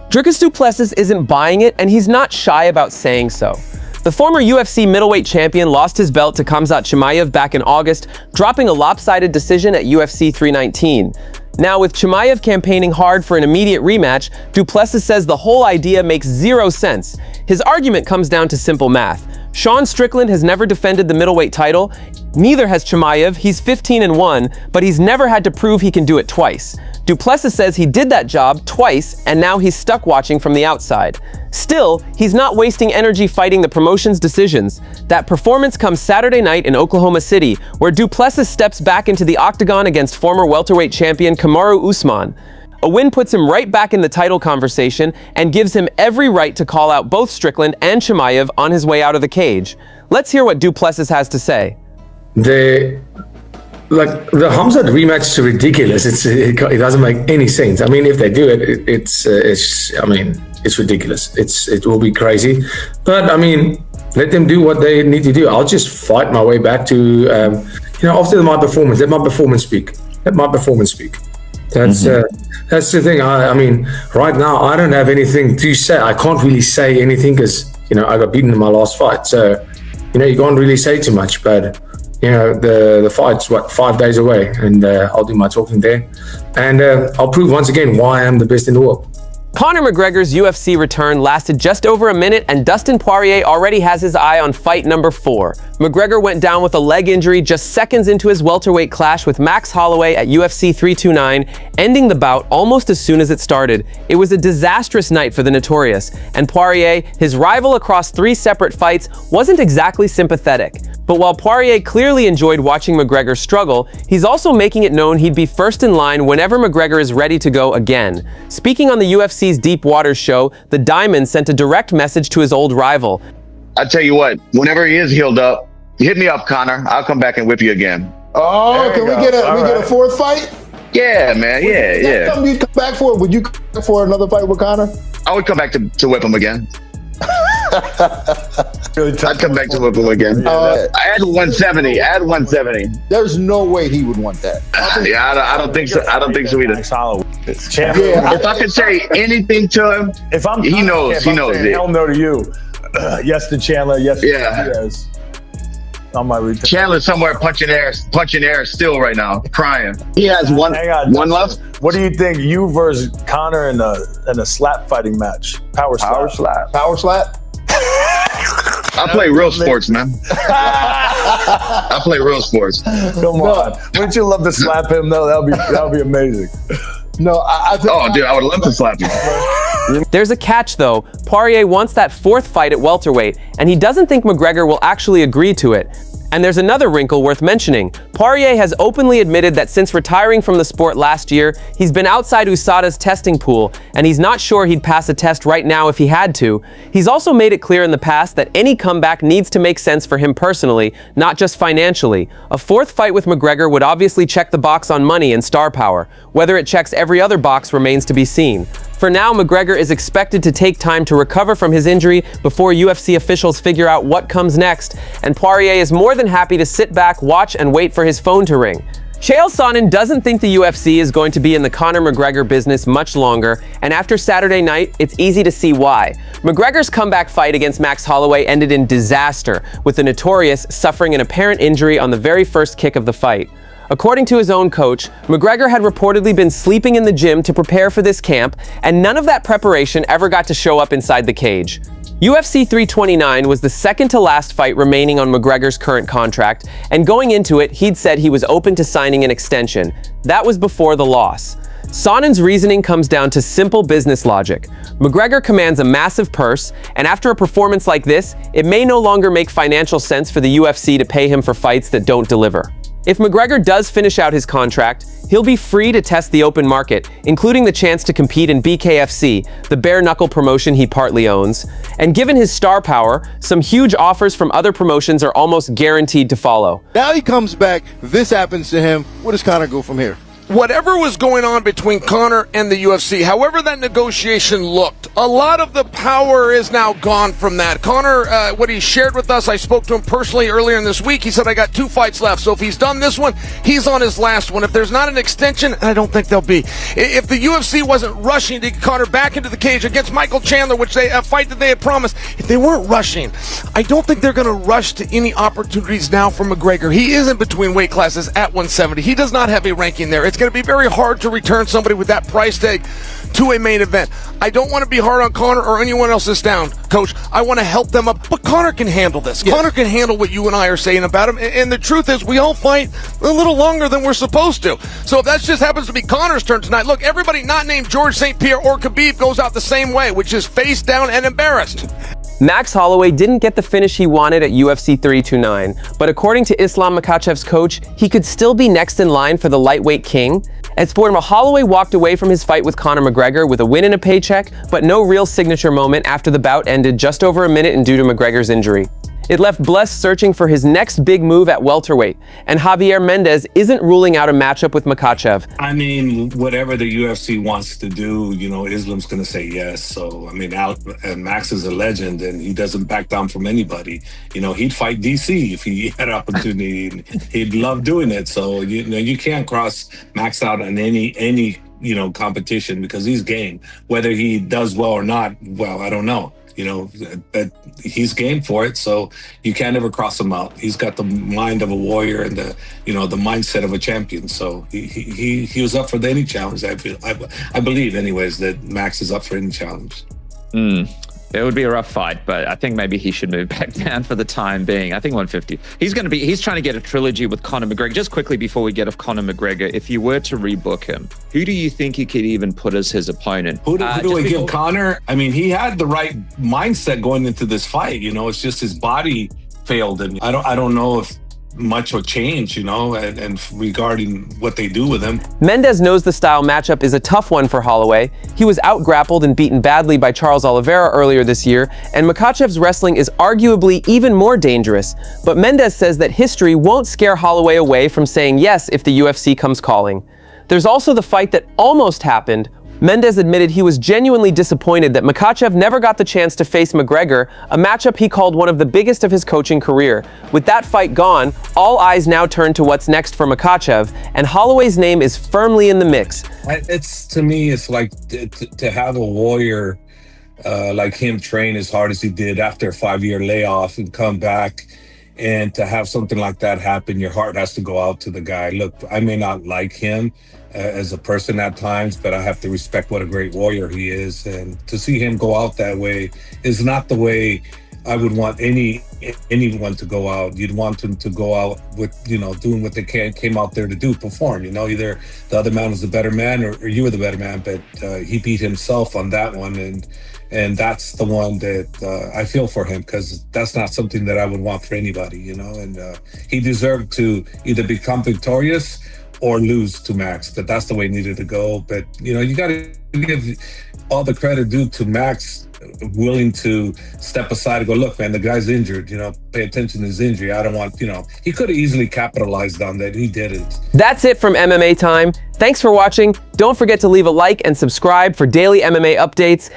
Dricus du Plessis isn't buying it, and he's not shy about saying so. The former UFC middleweight champion lost his belt to Khamzat Chimaev back in August, dropping a lopsided decision at UFC 319. Now, with Chimaev campaigning hard for an immediate rematch, du Plessis says the whole idea makes zero sense. His argument comes down to simple math. Sean Strickland has never defended the middleweight title. Neither has Chimaev. He's 15-1, but he's never had to prove he can do it twice. Du Plessis says he did that job twice, and now he's stuck watching from the outside. Still, he's not wasting energy fighting the promotion's decisions. That performance comes Saturday night in Oklahoma City, where du Plessis steps back into the octagon against former welterweight champion Kamaru Usman. A win puts him right back in the title conversation and gives him every right to call out both Strickland and Chimaev on his way out of the cage. Let's hear what du Plessis has to say. The Khamzat rematch is ridiculous. It doesn't make any sense. I mean, if they do it, it's ridiculous. It will be crazy. But I mean, let them do what they need to do. I'll just fight my way back to after my performance. Let my performance speak. That's the thing. I mean, right now I don't have anything to say. I can't really say anything because I got beaten in my last fight. So you can't really say too much. But the fight's 5 days away, and I'll do my talking there, and I'll prove once again why I'm the best in the world. Conor McGregor's UFC return lasted just over a minute, and Dustin Poirier already has his eye on fight number 4. McGregor went down with a leg injury just seconds into his welterweight clash with Max Holloway at UFC 329, ending the bout almost as soon as it started. It was a disastrous night for the Notorious, and Poirier, his rival across 3 separate fights, wasn't exactly sympathetic. But while Poirier clearly enjoyed watching McGregor struggle, he's also making it known he'd be first in line whenever McGregor is ready to go again. Speaking on the UFC's Deep Waters show, the Diamond sent a direct message to his old rival. I tell you what, whenever he is healed up, hit me up, Conor. I'll come back and whip you again. Oh, can we get a 4th fight? Yeah, man. Yeah. Something you'd come back for? Would you come back for another fight with Conor? I would come back to whip him again. I'd come back to whip him again. I had 170. There's no way he would want that. I don't think so. I don't think so either. If I could say anything to him, he knows. He knows it. Hell no to you. Yes to Chandler. Yes to Diaz. On my return. Chandler's somewhere punching air still right now, crying. He has one left. What do you think? You versus Conor in a slap fighting match? Power slap. I play real sports, man. I play real sports. Come on. Wouldn't you love to slap him though? That would be amazing. No, I would love to slap you. There's a catch though. Poirier wants that 4th fight at welterweight, and he doesn't think McGregor will actually agree to it. And there's another wrinkle worth mentioning. Poirier has openly admitted that since retiring from the sport last year, he's been outside USADA's testing pool, and he's not sure he'd pass a test right now if he had to. He's also made it clear in the past that any comeback needs to make sense for him personally, not just financially. A 4th fight with McGregor would obviously check the box on money and star power. Whether it checks every other box remains to be seen. For now, McGregor is expected to take time to recover from his injury before UFC officials figure out what comes next, and Poirier is more than happy to sit back, watch, and wait for his phone to ring. Chael Sonnen doesn't think the UFC is going to be in the Conor McGregor business much longer, and after Saturday night, it's easy to see why. McGregor's comeback fight against Max Holloway ended in disaster, with the Notorious suffering an apparent injury on the very first kick of the fight. According to his own coach, McGregor had reportedly been sleeping in the gym to prepare for this camp, and none of that preparation ever got to show up inside the cage. UFC 329 was the second to last fight remaining on McGregor's current contract, and going into it, he'd said he was open to signing an extension. That was before the loss. Sonnen's reasoning comes down to simple business logic. McGregor commands a massive purse, and after a performance like this, it may no longer make financial sense for the UFC to pay him for fights that don't deliver. If McGregor does finish out his contract, he'll be free to test the open market, including the chance to compete in BKFC, the bare-knuckle promotion he partly owns. And given his star power, some huge offers from other promotions are almost guaranteed to follow. Now he comes back, this happens to him. Where does Conor go from here? Whatever was going on between Conor and the UFC, however that negotiation looked, A lot of the power is now gone from that. Conor, what he shared with us, I spoke to him personally earlier in this week. He said, I got 2 fights left. So if he's done this one, he's on his last one. If there's not an extension, and I don't think there'll be. If the UFC wasn't rushing to get Conor back into the cage against Michael Chandler, which a fight that they had promised, if they weren't rushing, I don't think they're going to rush to any opportunities now for McGregor. He isn't between weight classes at 170. He does not have a ranking there. It's going to be very hard to return somebody with that price tag to a main event. I don't want to be hard on Conor or anyone else that's down, Coach. I want to help them up. But Conor can handle this. Yes. Conor can handle what you and I are saying about him. And the truth is, we all fight a little longer than we're supposed to. So if that just happens to be Conor's turn tonight, look, everybody not named George St. Pierre or Khabib goes out the same way, which is face down and embarrassed. Max Holloway didn't get the finish he wanted at UFC 329, but according to Islam Makhachev's coach, he could still be next in line for the lightweight king. At Sportma, Holloway walked away from his fight with Conor McGregor with a win and a paycheck, but no real signature moment after the bout ended just over a minute and due to McGregor's injury. It left Bless searching for his next big move at welterweight, and Javier Mendez isn't ruling out a matchup with Makhachev. I mean, whatever the UFC wants to do, you know, Islam's going to say yes. So, I mean, Max is a legend, and he doesn't back down from anybody. You know, he'd fight DC if he had opportunity, and he'd love doing it. So, you know, you can't cross Max out on any you know, competition because he's game. Whether he does well or not, well, I don't know. You know, but he's game for it, so you can't ever cross him out. He's got the mind of a warrior and the, you know, the mindset of a champion. So he was up for any challenge. I believe, anyways, that Max is up for any challenge. It would be a rough fight, but I think maybe he should move back down for the time being. I think 150. He's trying to get a trilogy with Conor McGregor. Just quickly before we get off Conor McGregor, if you were to rebook him, who do you think he could even put as his opponent? Who do we give Conor? I mean, he had the right mindset going into this fight. You know, it's just his body failed him. I don't know if much will change, you know, and regarding what they do with him. Mendez knows the style matchup is a tough one for Holloway. He was out-grappled and beaten badly by Charles Oliveira earlier this year, and Makhachev's wrestling is arguably even more dangerous. But Mendez says that history won't scare Holloway away from saying yes if the UFC comes calling. There's also the fight that almost happened. Mendez admitted he was genuinely disappointed that Makhachev never got the chance to face McGregor, a matchup he called one of the biggest of his coaching career. With that fight gone, all eyes now turn to what's next for Makhachev, and Holloway's name is firmly in the mix. To me, it's like to have a warrior like him train as hard as he did after a 5-year layoff and come back, and to have something like that happen, your heart has to go out to the guy. Look, I may not like him as a person at times, but I have to respect what a great warrior he is. And to see him go out that way is not the way I would want anyone to go out. You'd want them to go out with, you know, doing what they came out there to do, perform. You know, either the other man was the better man or you were the better man, but he beat himself on that one. And that's the one that I feel for him, because that's not something that I would want for anybody, you know. And he deserved to either become victorious or lose to Max, but that's the way it needed to go. But, you know, you got to give all the credit due to Max willing to step aside and go, look, man, the guy's injured, you know, pay attention to his injury. I don't want, you know, he could have easily capitalized on that. He didn't. That's it from MMA Time. Thanks for watching. Don't forget to leave a like and subscribe for daily MMA updates.